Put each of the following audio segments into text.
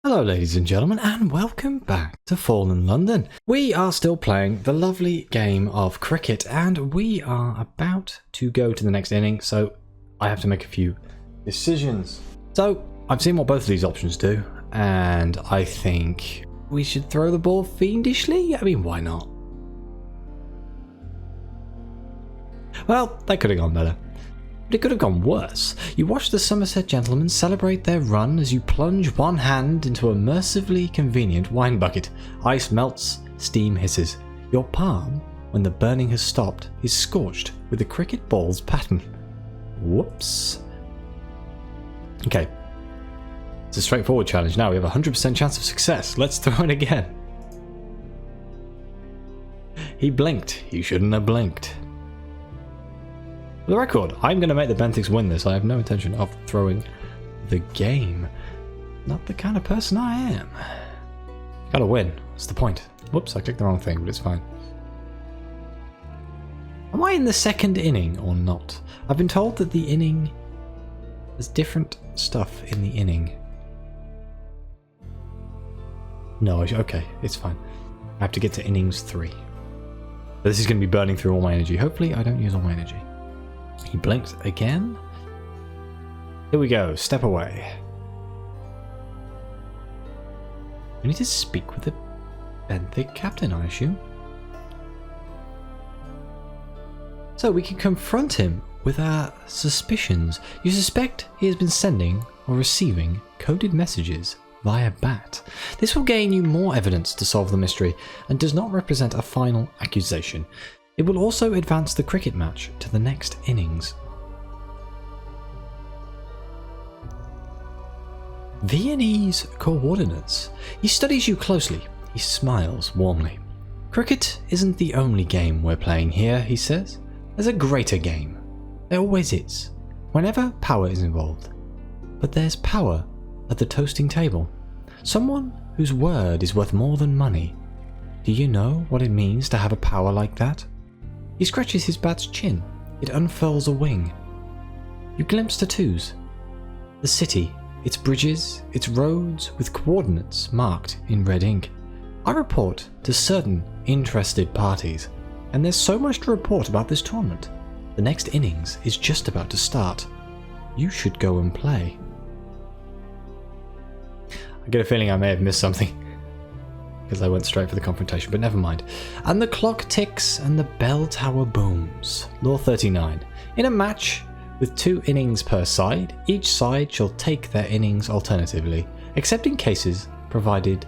Hello ladies and gentlemen, and welcome back to Fallen London. We are still playing the lovely game of cricket, and we are about to go to the next inning, so I have to make a few decisions. So, I've seen what both of these options do, and I think we should throw the ball fiendishly? I mean, why not? Well, that could have gone better. But it could have gone worse. You watch the Summerset gentlemen celebrate their run as you plunge one hand into a mercifully convenient wine bucket. Ice melts, steam hisses. Your palm, when the burning has stopped, is scorched with the cricket ball's pattern. Whoops. Okay. It's a straightforward challenge. Now we have a 100% chance of success. Let's throw it again. He blinked. He shouldn't have blinked. For the record, I'm going to make the Benthics win this. I have no intention of throwing the game. Not the kind of person I am. Gotta win. What's the point? Whoops, I clicked the wrong thing, but it's fine. Am I in the second inning or not? I've been told that the inning... There's different stuff in the inning. No, okay, it's fine. I have to get to innings 3. But this is going to be burning through all my energy. Hopefully I don't use all my energy. He blinked again. Here we go, step away. We need to speak with the Benthic captain, I assume. So we can confront him with our suspicions. You suspect he has been sending or receiving coded messages via bat. This will gain you more evidence to solve the mystery and does not represent a final accusation. It will also advance the cricket match to the next innings. Viennese coordinates. He studies you closely. He smiles warmly. Cricket isn't the only game we're playing here, he says. There's a greater game. There always is, whenever power is involved. But there's power at the toasting table. Someone whose word is worth more than money. Do you know what it means to have a power like that? He scratches his bat's chin. It unfurls a wing. You glimpse tattoos. The city, its bridges, its roads, with coordinates marked in red ink. I report to certain interested parties, and there's so much to report about this tournament. The next innings is just about to start. You should go and play. I get a feeling I may have missed something, because I went straight for the confrontation, but never mind. And the clock ticks and the bell tower booms. Law 39. In a match with 2 innings per side, each side shall take their innings alternatively, except in cases provided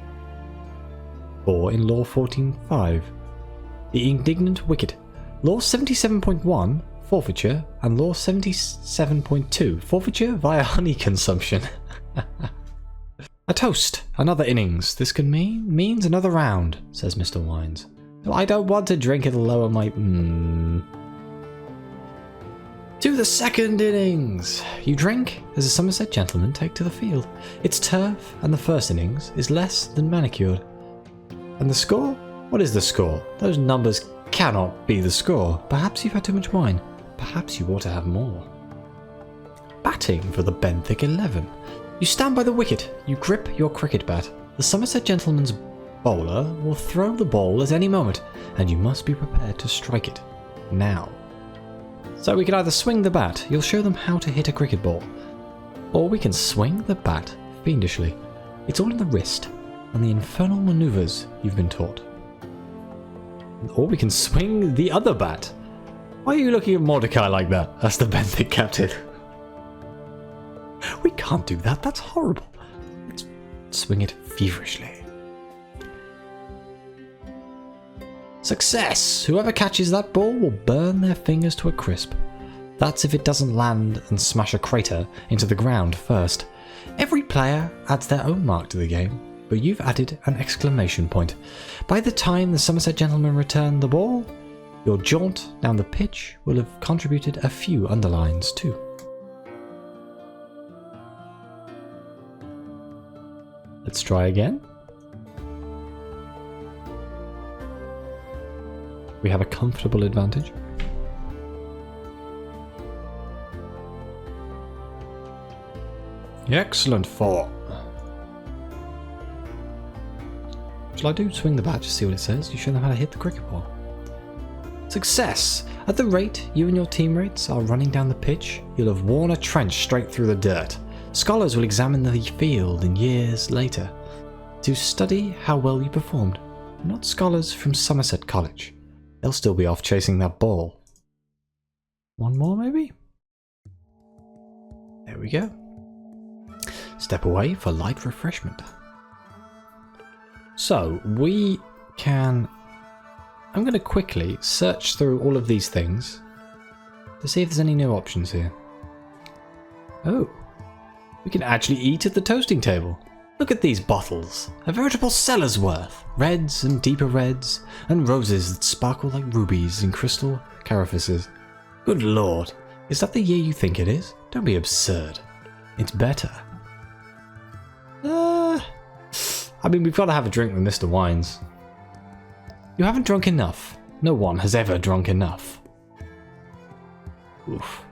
for in Law 14.5. The indignant wicket. Law 77.1, forfeiture, and Law 77.2, forfeiture via honey consumption. A toast, another innings. This could means another round, says Mr. Wines. I don't want to drink, it'll lower my... To the second innings! You drink as a Summerset gentleman take to the field. It's turf, and the first innings is less than manicured. And the score? What is the score? Those numbers cannot be the score. Perhaps you've had too much wine. Perhaps you ought to have more. Batting for the Benthic 11. You stand by the wicket, you grip your cricket bat. The Summerset gentleman's bowler will throw the ball at any moment, and you must be prepared to strike it now. So we can either swing the bat, you'll show them how to hit a cricket ball, or we can swing the bat fiendishly. It's all in the wrist and the infernal manoeuvres you've been taught. Or we can swing the other bat. Why are you looking at Mordecai like that? That's the Benthic captain. We can't do that, that's horrible. Let's swing it feverishly. Success! Whoever catches that ball will burn their fingers to a crisp. That's if it doesn't land and smash a crater into the ground first. Every player adds their own mark to the game, but you've added an exclamation point. By the time the Summerset gentlemen return the ball, your jaunt down the pitch will have contributed a few underlines too. Let's try again. We have a comfortable advantage. Excellent form. Shall I do swing the bat, just see what it says? You show them how to hit the cricket ball. Success! At the rate you and your teammates are running down the pitch, you'll have worn a trench straight through the dirt. Scholars will examine the field in years later to study how well you performed. Not scholars from Summerset College. They'll still be off chasing that ball. One more, maybe? There we go. Step away for light refreshment. So, we can... I'm going to quickly search through all of these things to see if there's any new options here. Oh, we can actually eat at the toasting table. Look at these bottles, a veritable cellar's worth. Reds and deeper reds, and roses that sparkle like rubies in crystal carapaces. Good lord, is that the year you think it is? Don't be absurd. It's better. I mean, we've got to have a drink with Mr. Wines. You haven't drunk enough. No one has ever drunk enough. Oof.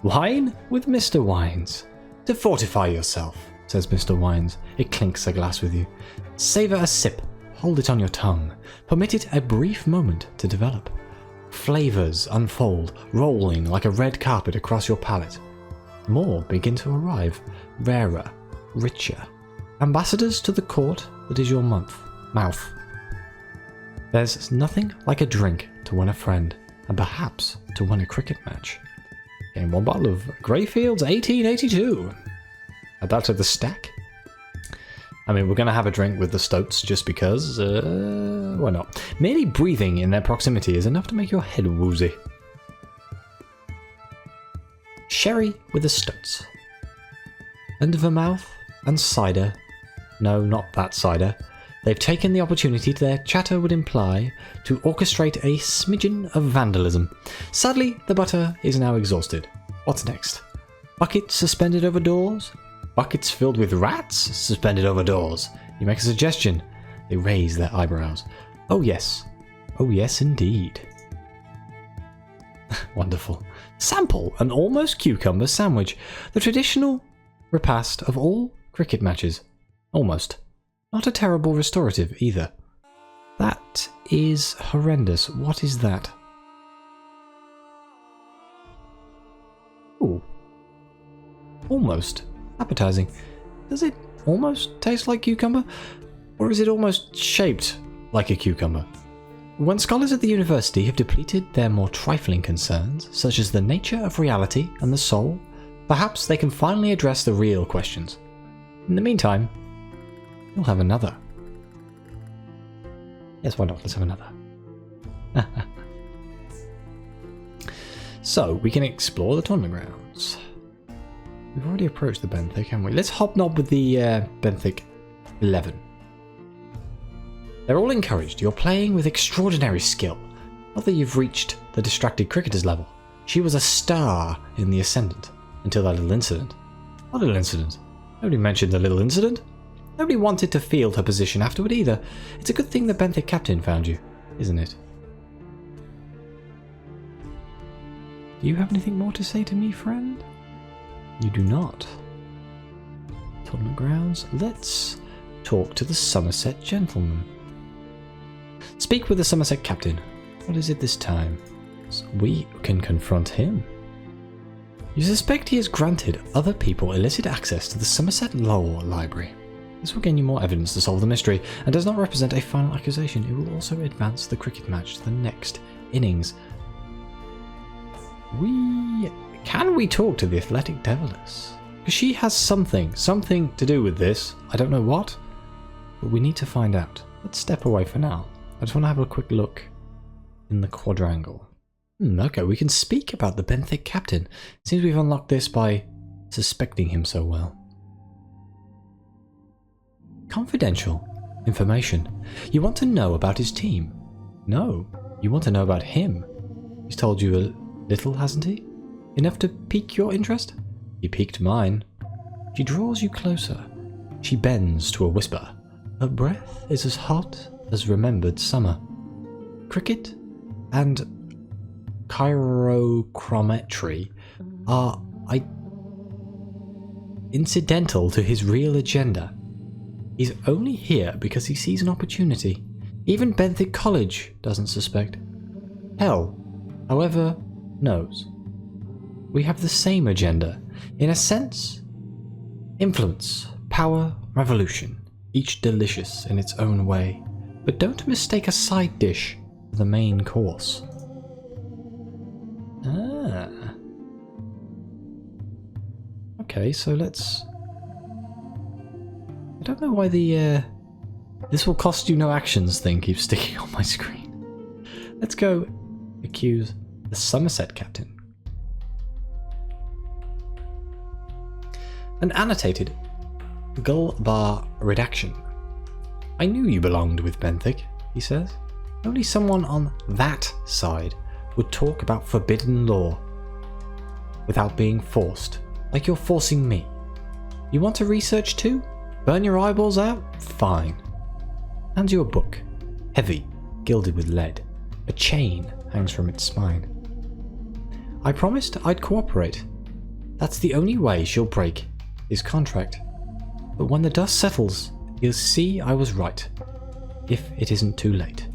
Wine with Mr. Wines. To fortify yourself, says Mr. Wines. It clinks a glass with you. Savour a sip. Hold it on your tongue. Permit it a brief moment to develop. Flavours unfold, rolling like a red carpet across your palate. More begin to arrive, rarer, richer. Ambassadors to the court that is your mouth. There's nothing like a drink to win a friend, and perhaps to win a cricket match. Getting one bottle of Greyfield's 1882. Add that to the stack. I mean, we're going to have a drink with the stoats just because, why not? Merely breathing in their proximity is enough to make your head woozy. Sherry with the stoats. And vermouth and cider. No, not that cider. They've taken the opportunity their chatter would imply to orchestrate a smidgen of vandalism. Sadly, the butter is now exhausted. What's next? Buckets suspended over doors? Buckets filled with rats suspended over doors. You make a suggestion. They raise their eyebrows. Oh yes. Oh yes indeed. Wonderful. Sample an almost cucumber sandwich. The traditional repast of all cricket matches. Almost. Not a terrible restorative either. That is horrendous. What is that? Ooh. Almost appetizing. Does it almost taste like cucumber? Or is it almost shaped like a cucumber? When scholars at the university have depleted their more trifling concerns, such as the nature of reality and the soul, perhaps they can finally address the real questions. In the meantime, we'll have another. Yes, why not? Let's have another. So, we can explore the tournament grounds. We've already approached the Benthic, haven't we? Let's hobnob with the Benthic 11. They're all encouraged. You're playing with extraordinary skill. Not that you've reached the distracted cricketer's level. She was a star in the Ascendant until that little incident. What little incident? Nobody mentioned the little incident. Nobody wanted to field her position afterward either. It's a good thing the Benthic captain found you, isn't it? Do you have anything more to say to me, friend? You do not. Tournament grounds. Let's talk to the Summerset gentleman. Speak with the Summerset captain. What is it this time? We can confront him. You suspect he has granted other people illicit access to the Summerset Law Library. This will gain you more evidence to solve the mystery, and does not represent a final accusation. It will also advance the cricket match to the next innings. Can we talk to the Athletic Deviless? Because she has something to do with this. I don't know what, but we need to find out. Let's step away for now. I just want to have a quick look in the quadrangle. Okay, we can speak about the Benthic captain. Seems we've unlocked this by suspecting him so well. Confidential information. You want to know about his team? No, you want to know about him. He's told you a little, hasn't he? Enough to pique your interest? He piqued mine. She draws you closer. She bends to a whisper. Her breath is as hot as remembered summer. Cricket and chirochrometry are incidental to his real agenda. He's only here because he sees an opportunity. Even Benthic College doesn't suspect. Hell, however, knows. We have the same agenda. In a sense, influence, power, revolution, each delicious in its own way. But don't mistake a side dish for the main course. Ah. Okay, so let's... I don't know why the this will cost you no actions thing keeps sticking on my screen. Let's go accuse the Summerset captain. An annotated Gull-Bar redaction. I knew you belonged with Benthic, he says. Only someone on that side would talk about forbidden law without being forced, like you're forcing me. You want to research too? Burn your eyeballs out? Fine. Hands you a book, heavy, gilded with lead. A chain hangs from its spine. I promised I'd cooperate. That's the only way she'll break his contract. But when the dust settles, you'll see I was right, if it isn't too late.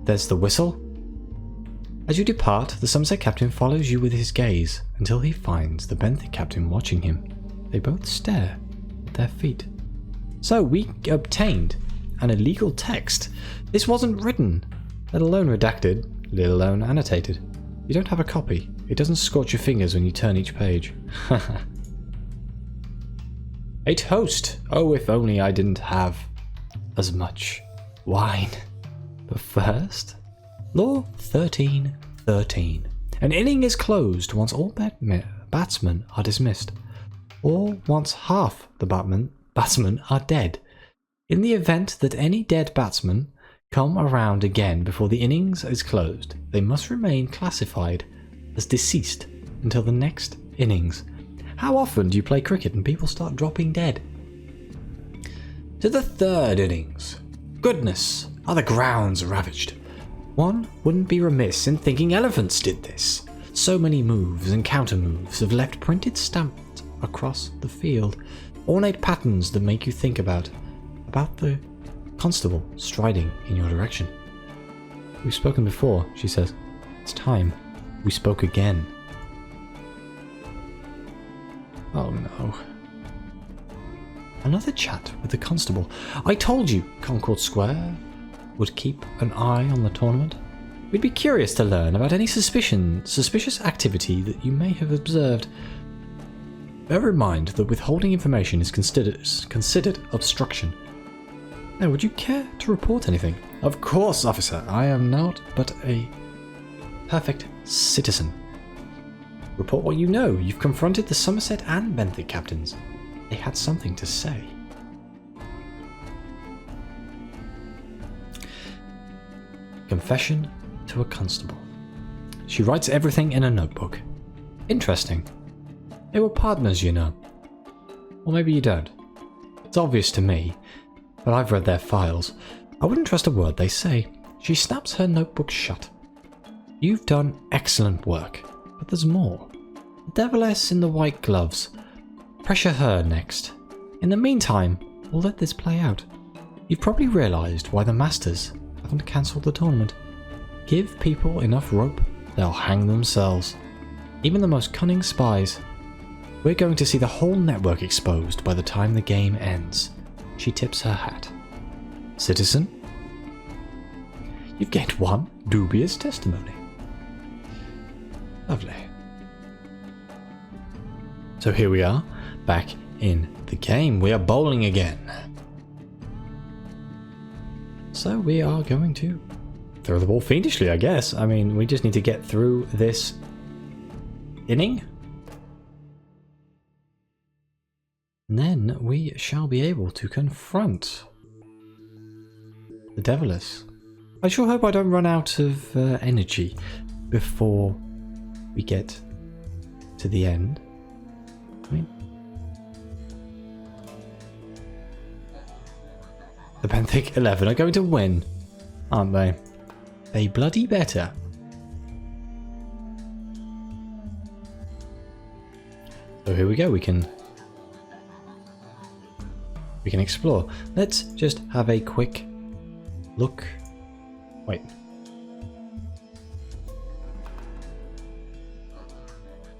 There's the whistle. As you depart, the Summerset captain follows you with his gaze until he finds the Benthic captain watching him. They both stare at their feet. So we obtained an illegal text. This wasn't written, let alone redacted, let alone annotated. You don't have a copy. It doesn't scorch your fingers when you turn each page. A toast! Oh, if only I didn't have as much wine. But first, Law 13:13. An inning is closed once all batsmen are dismissed, or once half the batsmen are dead. In the event that any dead batsmen come around again before the innings is closed, they must remain classified as deceased until the next innings. How often do you play cricket and people start dropping dead? To the third innings. Goodness, are the grounds ravaged? One wouldn't be remiss in thinking elephants did this. So many moves and counter moves have left printed stamped across the field, ornate patterns that make you think about the constable striding in your direction. We've spoken before, she says. It's time we spoke again. Oh no. Another chat with the constable. I told you Concord Square would keep an eye on the tournament. We'd be curious to learn about any suspicious activity that you may have observed. Bear in mind that withholding information is considered obstruction. Now, would you care to report anything? Of course, officer. I am not but a perfect citizen. Report what you know. You've confronted the Summerset and Benthic captains. They had something to say. Confession to a constable. She writes everything in a notebook. Interesting. They were partners, you know. Or maybe you don't. It's obvious to me, but I've read their files. I wouldn't trust a word they say. She snaps her notebook shut. You've done excellent work, but there's more. The Deviless in the white gloves. Pressure her next. In the meantime, we'll let this play out. You've probably realised why the Masters haven't cancelled the tournament. Give people enough rope, they'll hang themselves. Even the most cunning spies. We're going to see the whole network exposed by the time the game ends. She tips her hat. Citizen? You've gained one dubious testimony. Lovely. So here we are, back in the game. We are bowling again. So we are going to throw the ball fiendishly, I guess. I mean, we just need to get through this inning. And then we shall be able to confront the Deviless. I sure hope I don't run out of energy before we get to the end. I mean, the Benthic 11 are going to win, aren't they? They bloody better. So here we go, we can explore. Let's just have a quick Look. Wait.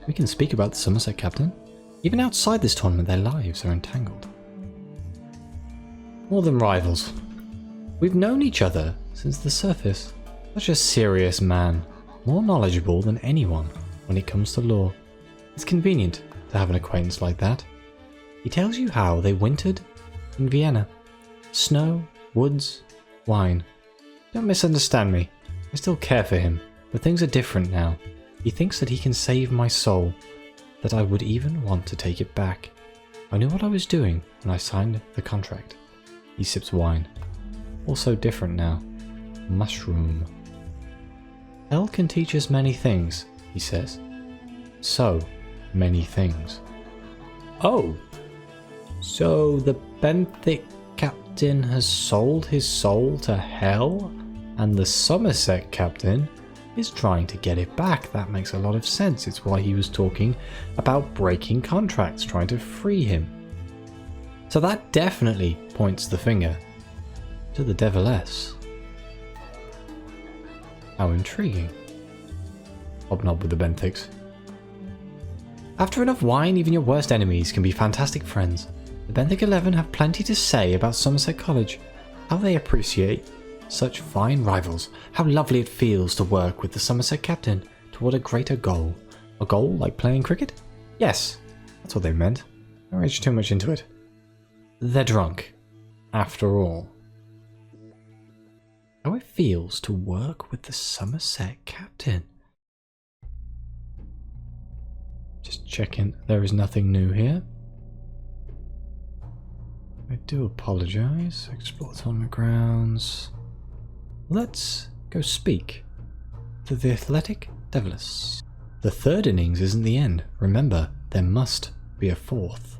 We can speak about the Summerset captain. Even outside this tournament, their lives are entangled. More than rivals. We've known each other since the surface. Such a serious man, more knowledgeable than anyone when it comes to law. It's convenient to have an acquaintance like that. He tells you how they wintered in Vienna. Snow, woods, wine. Don't misunderstand me. I still care for him, but things are different now. He thinks that he can save my soul, that I would even want to take it back. I knew what I was doing when I signed the contract. He sips wine. Also different now. Mushroom. Hell can teach us many things, he says. So many things. Oh, so the Benthic captain has sold his soul to hell, and the Summerset captain is trying to get it back. That makes a lot of sense. It's why he was talking about breaking contracts, trying to free him. So that definitely points the finger to the Deviless. How intriguing. Hobnob with the Benthics. After enough wine, even your worst enemies can be fantastic friends. The Benthic 11 have plenty to say about Summerset College, how they appreciate such fine rivals, how lovely it feels to work with the Summerset captain toward a greater goal. A goal like playing cricket? Yes, that's what they meant. Don't read too much into it. They're drunk, after all. How it feels to work with the Summerset captain. Just checking, there is nothing new here. I do apologise. Explore tournament grounds. Let's go speak to the Athletic Deviless. The third innings isn't the end. Remember, there must be a fourth.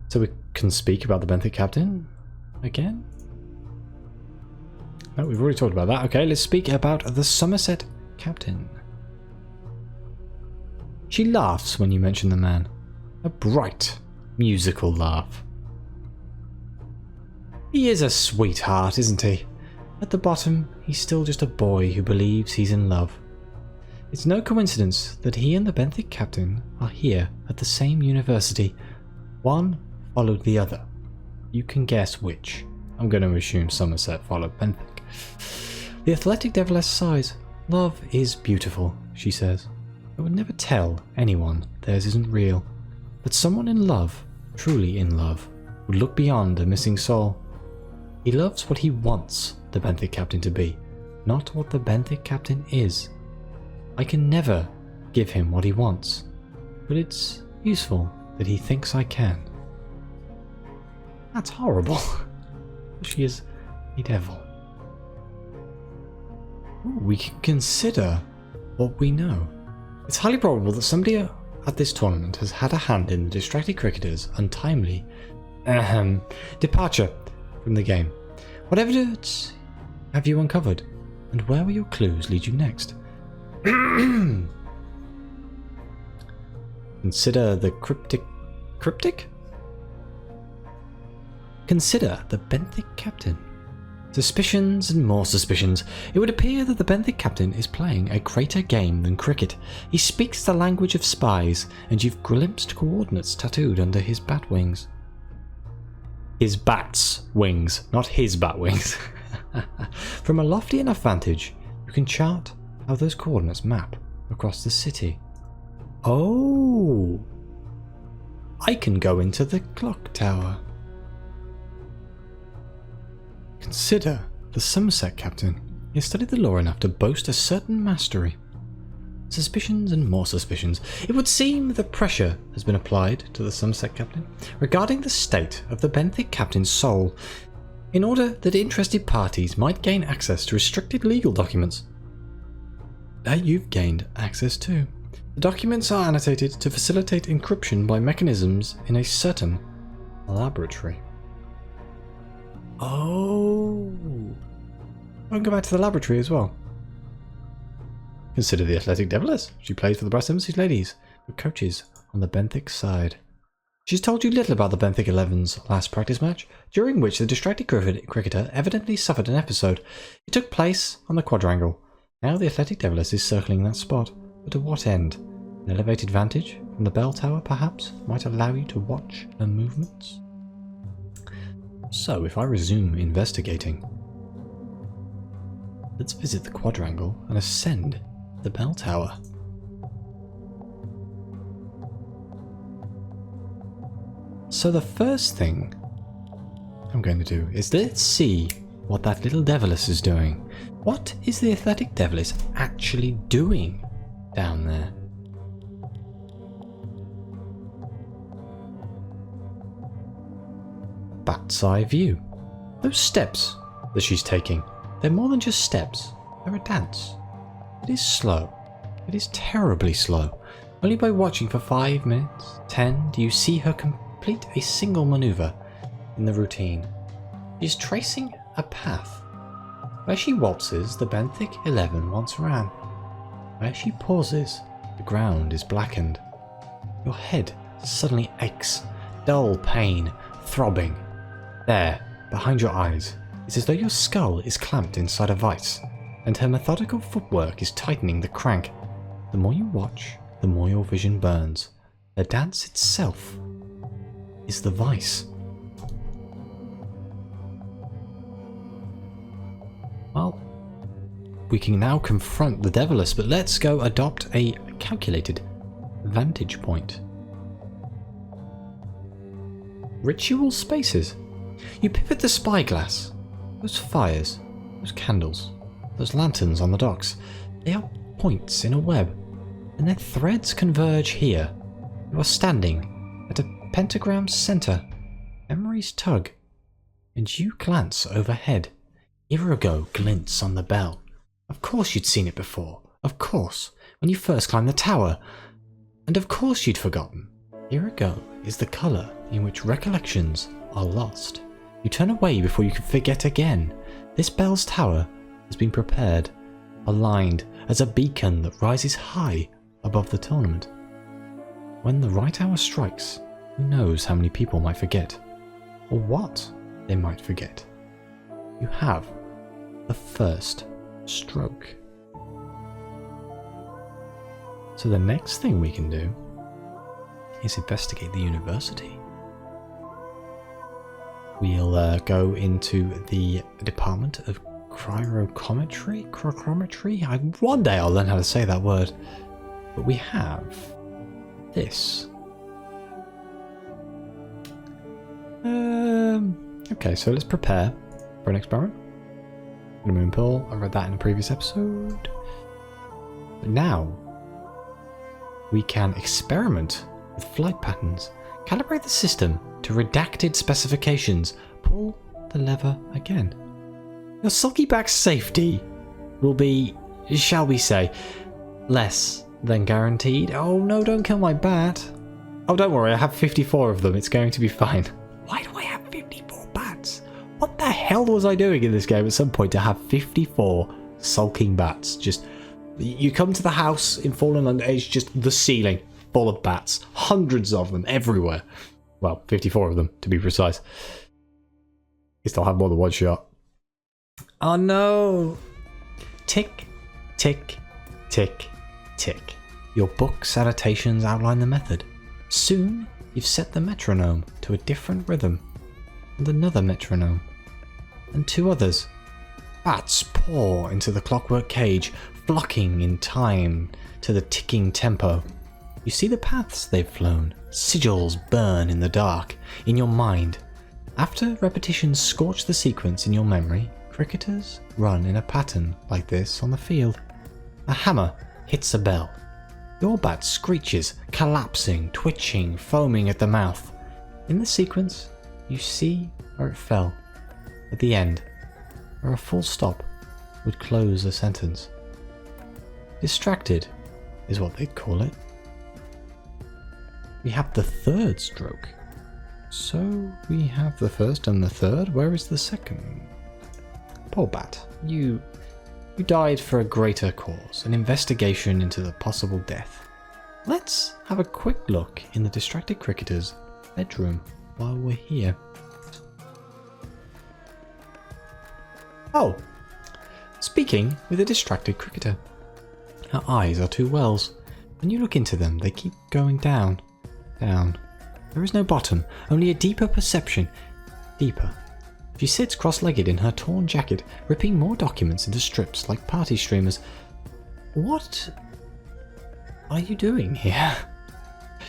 So we can speak about the Benthic captain again? No, we've already talked about that. Okay, let's speak about the Summerset captain. She laughs when you mention the man. A bright, musical laugh. He is a sweetheart, isn't he? At the bottom, he's still just a boy who believes he's in love. It's no coincidence that he and the Benthic captain are here at the same university. One followed the other. You can guess which. I'm going to assume Summerset followed Benthic. The Athletic Deviless sighs. Love is beautiful, she says. I would never tell anyone theirs isn't real. But someone in love, truly in love, would look beyond a missing soul. He loves what he wants the Benthic captain to be, not what the Benthic captain is. I can never give him what he wants, but it's useful that he thinks I can. That's horrible. She is a devil. Ooh, we can consider what we know. It's highly probable that somebody at this tournament has had a hand in the distracted cricketers' untimely departure from the game. What evidence have you uncovered, and where will your clues lead you next? Consider the cryptic? Consider the Benthic captain. Suspicions and more suspicions. It would appear that the Benthic captain is playing a greater game than cricket. He speaks the language of spies, and you've glimpsed coordinates tattooed under his bat wings. His bat's wings, not his bat wings. From a lofty enough vantage, you can chart how those coordinates map across the city. Oh! I can go into the clock tower. Consider the Summerset captain. He has studied the law enough to boast a certain mastery. Suspicions and more suspicions. It would seem that pressure has been applied to the Summerset captain regarding the state of the Benthic captain's soul, in order that interested parties might gain access to restricted legal documents that you've gained access to. The documents are annotated to facilitate encryption by mechanisms in a certain laboratory. Oh, I'll go back to the laboratory as well. Consider the Athletic Deviless. She plays for the Brass Embassy Ladies, with coaches on the Benthic side. She's told you little about the Benthic 11's last practice match, during which the distracted cricketer evidently suffered an episode. It took place on the quadrangle. Now the athletic deviless is circling that spot, but to what end? An elevated vantage from the bell tower, perhaps, might allow you to watch her movements? So, if I resume investigating, let's visit the quadrangle and ascend the bell tower. So the first thing I'm going to do is let's see what that little deviless is doing. What is the athletic deviless actually doing down there? Bat's eye view. Those steps that she's taking, they're more than just steps, they're a dance. It is slow. It is terribly slow. Only by watching for 5 minutes, 10, do you see her complete a single maneuver in the routine. She is tracing a path. Where she waltzes, the Benthic 11 once ran. Where she pauses, the ground is blackened. Your head suddenly aches, dull pain, throbbing. There, behind your eyes, it's as though your skull is clamped inside a vice, and her methodical footwork is tightening the crank. The more you watch, the more your vision burns. The dance itself is the vice. Well, we can now confront the deviless, but let's go adopt a calculated vantage point. Ritual spaces. You pivot the spyglass. Those fires, those candles, those lanterns on the docks, they are points in a web, and their threads converge here. You are standing at a pentagram's center. Memories tug, and you glance overhead. Irigo glints on the bell. Of course you'd seen it before. Of course, when you first climbed the tower. And of course you'd forgotten. Irigo is the colour in which recollections are lost. You turn away before you can forget again. This bell's tower has been prepared, aligned as a beacon that rises high above the tournament. When the right hour strikes, who knows how many people might forget, or what they might forget. You have the first stroke. So the next thing we can do is investigate the university. We'll go into the department of cryochrometry. One day I'll learn how to say that word. But we have this. Okay, so let's prepare for an experiment. The moon pool, I read that in a previous episode. But now we can experiment with flight patterns, calibrate the system to redacted specifications, pull the lever again. Your sulky back's safety will be, shall we say, less than guaranteed. Oh no, don't kill my bat. Oh, don't worry, I have 54 of them, it's going to be fine. Why do I have 54 bats? What the hell was I doing in this game at some point to have 54 sulking bats? Just, you come to the house in Fallen London, it's just the ceiling full of bats. Hundreds of them everywhere. Well, 54 of them, to be precise. You still have more than one shot. Oh no! Tick, tick, tick, tick. Your book's annotations outline the method. Soon, you've set the metronome to a different rhythm, and another metronome, and 2 others. Bats pour into the clockwork cage, flocking in time to the ticking tempo. You see the paths they've flown. Sigils burn in the dark, in your mind. After repetitions scorch the sequence in your memory, cricketers run in a pattern like this on the field. A hammer hits a bell. Your bat screeches, collapsing, twitching, foaming at the mouth. In the sequence, you see where it fell. At the end, where a full stop would close a sentence. Distracted is what they'd call it. We have the 3rd stroke. So we have the 1st and the 3rd. Where is the 2nd? Poor bat. You died for a greater cause, an investigation into the possible death. Let's have a quick look in the distracted cricketer's bedroom while we're here. Oh! Speaking with a distracted cricketer. Her eyes are two wells. When you look into them, they keep going down, down. There is no bottom, only a deeper perception. Deeper. She sits cross-legged in her torn jacket, ripping more documents into strips like party streamers. What are you doing here?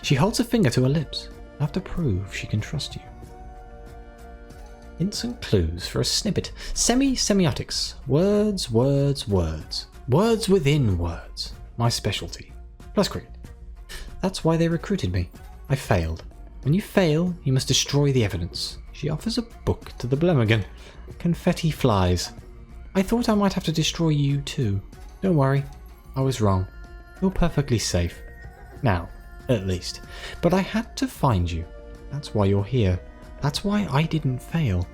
She holds a finger to her lips. I have to prove she can trust you. Instant clues for a snippet. Semiotics. Words, words, words. Words within words. My specialty. Plus cricket. That's why they recruited me. I failed. When you fail, you must destroy the evidence. She offers a book to the Blemmigan. Confetti flies. I thought I might have to destroy you too. Don't worry. I was wrong. You're perfectly safe. Now, at least. But I had to find you. That's why you're here. That's why I didn't fail.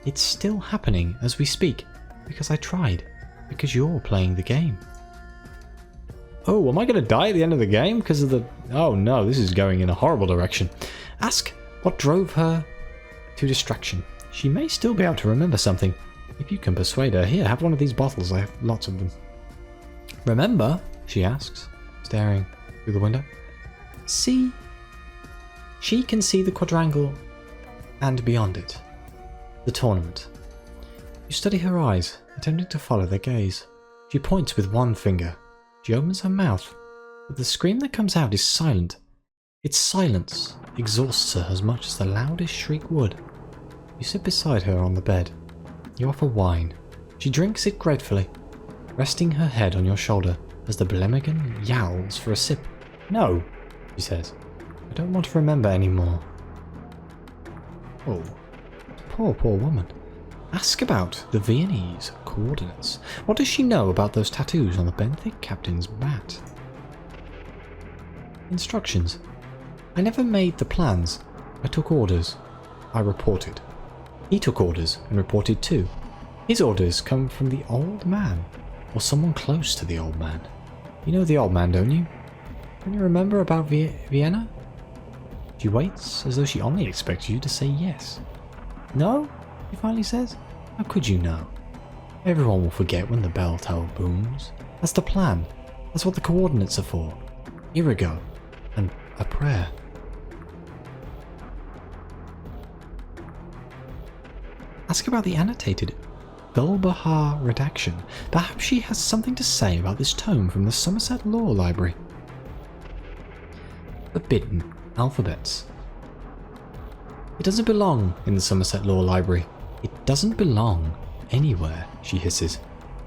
It's still happening as we speak. Because I tried. Because you're playing the game. Oh, am I going to die at the end of the game because of the... Oh no, this is going in a horrible direction. Ask what drove her to distraction. She may still be able to remember something. If you can persuade her. Here, have one of these bottles. I have lots of them. Remember? She asks, staring through the window. See? She can see the quadrangle and beyond it. The tournament. You study her eyes, attempting to follow their gaze. She points with one finger. She opens her mouth, but the scream that comes out is silent. Its silence exhausts her as much as the loudest shriek would. You sit beside her on the bed. You offer wine. She drinks it gratefully, resting her head on your shoulder as the Blemmigan yowls for a sip. No, she says. I don't want to remember anymore. Oh, poor, poor woman. Ask about the Viennese coordinates. What does she know about those tattoos on the Benthic captain's bat? Instructions. I never made the plans. I took orders. I reported. He took orders and reported too. His orders come from the old man, or someone close to the old man. You know the old man, don't you? Don't you remember about Vienna? She waits as though she only expects you to say yes. No? He finally says. How could you know? Everyone will forget when the bell tower booms. That's the plan. That's what the coordinates are for. Irigo. And a prayer. Ask about the annotated Gulbahar redaction. Perhaps she has something to say about this tome from the Summerset Law Library. Forbidden alphabets. It doesn't belong in the Summerset Law Library. It doesn't belong anywhere, she hisses.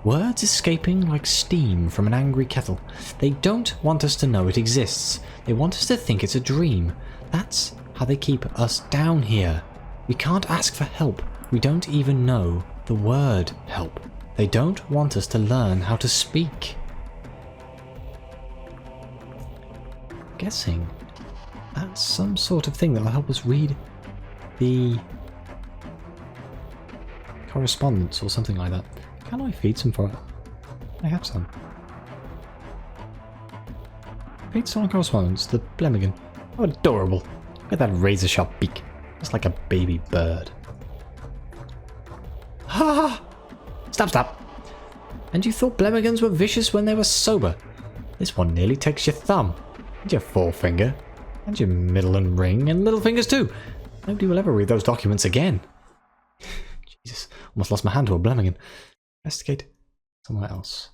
Words escaping like steam from an angry kettle. They don't want us to know it exists. They want us to think it's a dream. That's how they keep us down here. We can't ask for help. We don't even know the word help. They don't want us to learn how to speak. I'm guessing that's some sort of thing that will help us read the correspondence or something like that. Can I feed some for it? I have some. Feed some correspondence, the Blemmigan. How adorable. Look at that razor sharp beak. It's like a baby bird. Ha! Stop. And you thought Blemmigans were vicious when they were sober. This one nearly takes your thumb, and your forefinger, and your middle and ring, and little fingers too. Nobody will ever read those documents again. Jesus, almost lost my hand to a Blemmigan. Investigate somewhere else.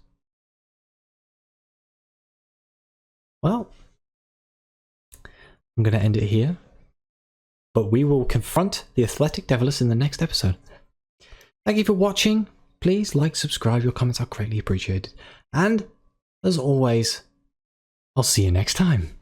Well, I'm going to end it here, but we will confront the Athletic Devilus in the next episode. Thank you for watching. Please like, subscribe, your comments are greatly appreciated. And, as always, I'll see you next time.